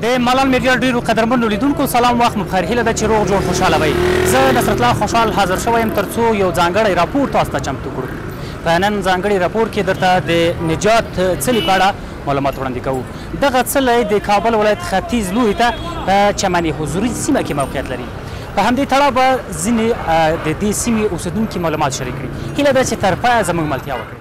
د ملال میډیا ډیرو قدرمنو لیدونکو سلام، وخت مو بخیر. هیله ده چې روغ جوړ خوشحاله وئ. زه نصرت الله خوشحال حاضر شوی یم ترڅو یو ځانګړی راپور تاسو ته چمتو کړو. په نن ځانګړي راپور کې درته د نجات څلي په اړه معلومات وړاندې کوو. دغه څلی د کابل ولایت ختیځ لوري ته په چمن حضوري سیمه کې موقعیت لري. په همدې تړاو به ځینې د دې سیمې اوسېدونکي معلومات شریک کړي. هیله ده چې تر پایه زموږ ملتیا وکړي.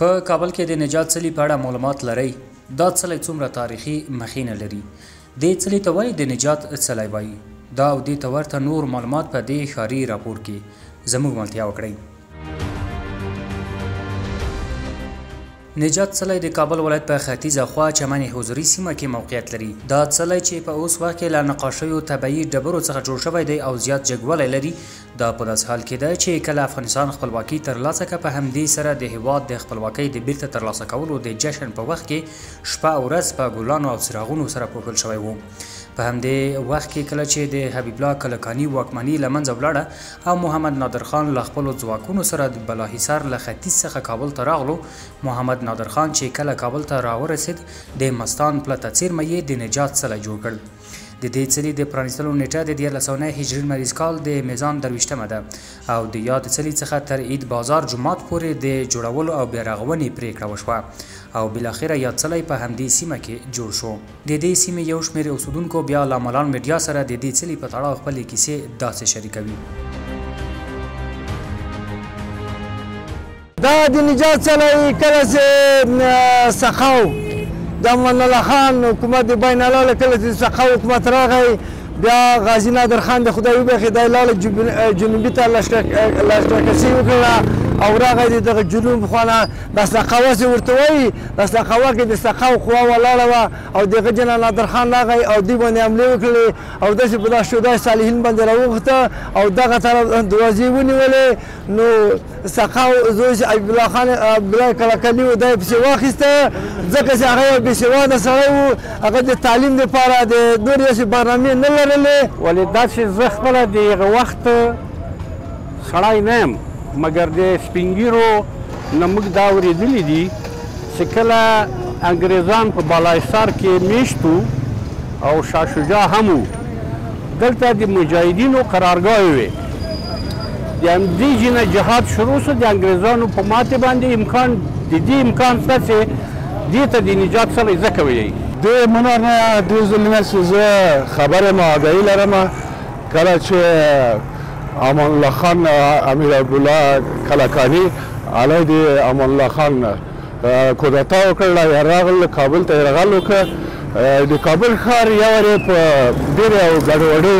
په کابل کې د نجات څلي په اړه معلومات لرئ؟ دا څلی څومره تاریخي مخینه لري؟ دې څلي ته ولې د نجات څلی وایي؟ دا او دې ته ورته نور معلومات په دې ښاري راپور کې زموږ ملتیا وکړئ. نجات څلی د کابل ولایت په ختیځه خوا چمن حضوري سیمه کې موقعیت لري. دا څلی چې په اوس وخت کې له نقاشیو طبیعي ډبرو څخه جوړ شوی دی او زیات جګوالی لري. دا په داسې حال کې ده چې کله افغانستان خپلواکي ترلاسه کړه، په همدې سره د هیواد د خپلواکۍ د بیرته ترلاسه کولو د جشن په وخت کې شپه او ورځ په ګلانو او څراغونو سره پوښل شوی و. په همدې وخت کې کله چې د حبیب الله کلکاني واکمني له منځه ولاړه او محمد نادر خان له خپلو ځواکونو سره د بالاحصار له ختیځ څخه کابل ته راغلو. محمد نادر خان چې کله کابل ته راورسېد، د مستان پلته څیرمه یې د نجات څلی جوړ کړ. د دې څلي د پرانیستلو نیټه د 1409 هجري لمریز کال د میزان 22مه ده او د یاد څلي څخه تر عید بازار جومات پورې د جوړولو او بیارغونې پرېکړه وشوه او بالاخره یاد څلی په همدې سیمه کې جوړ شو. د دې سیمې یو شمېر اوسېدونکو بیا له ملال میډیا سره د دې څلي په تړاو خپلې کیسې داسې شریکوي. دا د نجات څلی کله چې سخاو د امان الله خان حکومت د بین العلاله کله چې سخاو حکومت راغی، بیا غازي نادر خان د خدای وبخښي دی لاړه جنوبي ته لښکرکشي وکړه او راغی د دغه جنوب خواله بسلقاوه چې ورته وایي. بسلقاوه کې د سخاو قوا ولاړه وه او د هغه جنرال نادر خان راغی او دوی باندې حملې وکړلې او داسې په دا شودای صالحین باندې راوغوښته او دغه طرف دروازې ونیولې. نو سخاو زوی چې حبیب الله خان عبدالله کلکاني و دا یې پسې واخیسته ځکه چې هغه یو بېسواده سړی و، هغه د تعلیم دپاره د نورې داسې برنامې نه لرلې. ولې دا چې زه خپله د هغه وخت سړی نه یم، مګر د سپین ږیرو نه موږ دا اورېدلي دي چې کله انګریزان په بالاحصار کې میشت وو او شاه شجاع هم وو، دلته د مجاهدینو قرارګاهې وې. د همدې نه جهاد شروع شو. د انګریزانو په ماتې باندې د دې امکان شته چې دې ته د نجات څلی ځکه ویلی. د منار نه دې ځل نه چې زه خبر یم آګاهي لرم کله چې امان الله خان امیر عبدالله کلکاني علی د امان الله خان کودتا وکړله، راغله کابل ته یرغل وکړه. د کابل ښار یو په ډېرې او ګډوډۍ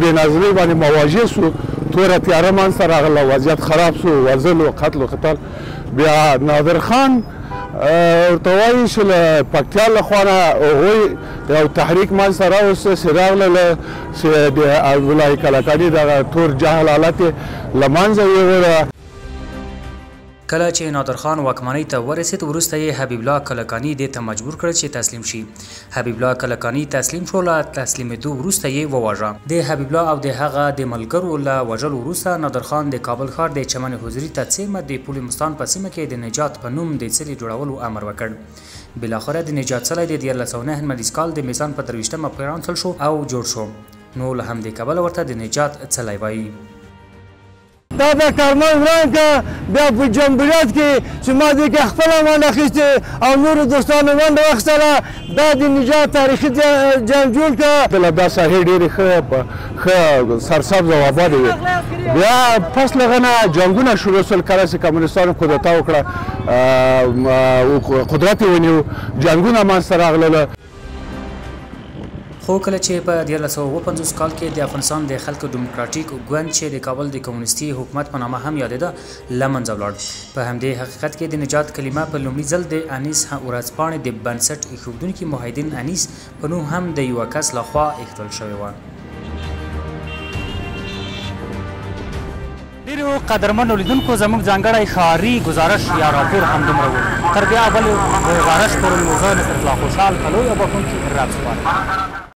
بېنظمۍ باندې مواجه سو. توره تیاره منځته راغله، وضعیت خراب سو، وژل و قتل و قتال. بیا نادر خان ورته وایي چې له پکتیا له خوا نه هغوی یو تحریک منځته راوسته چې راغله چې د عبدالله کلکاني دغه تور جهل حالت یې له منځه یووړه. کله چې نادر خان واکمنۍ ته ورسېد، وروسته یې حبیب الله کلکاني دې ته مجبور کړ چې تسلیم شي. حبیب الله کلکاني تسلیم شو. له تسلیمېدو وروسته یې وواژه. د حبیب الله او د هغه د ملګرو له وژلو وروسته نادر خان د کابل ښار د چمن حضوري ته څیرمه د پل مستان په سیمه کې د نجات په نوم د څلي جوړولو امر وکړ. بالاخره د نجات څلی د 1409 لمریز کال د میزان په 23مه پرانستل شو او جوړ شو. نو له همدې کبله ورته د نجات څلی وایي. دا د کارمل وران که بیا په جمهوریت کې چې ما دې کې خپله منډه اخیستې او نورو دوستانو منډه واخیستله دا د نجات تاریخي جنګ جوړ کړه. دا ساحې ډېرې ښه سرسبز او آبادې وې. بیا پس له هغه نه جنګونه شروع شول. کله چې کمونیستانو کودتا وکړه قدرت یې ونیو جنګونه منځته راغلل. خو کله چې په 1950 کال کې د افغانستان د خلکو دیموکراتیک ګوند چې د کابل د کمونیستي حکومت په نامه هم یادېده له منځه ولاړ. په همدې حقیقت کې د نجات کلمه په لومړي ځل د انیس ورځپاڼې د بنسټ ایښودونکي محیدین انیس په نوم هم د یوه کس لخوا ایښودل شوې وه. ډېرو قدرمنو لیدونکو زموږ ځانګړی ښاري ګزارش یا راپور همدومره و. تر بیا بل غزارش پورې مو زه نصرالله خوشحال کلو یا بخښونکي رب سپارم.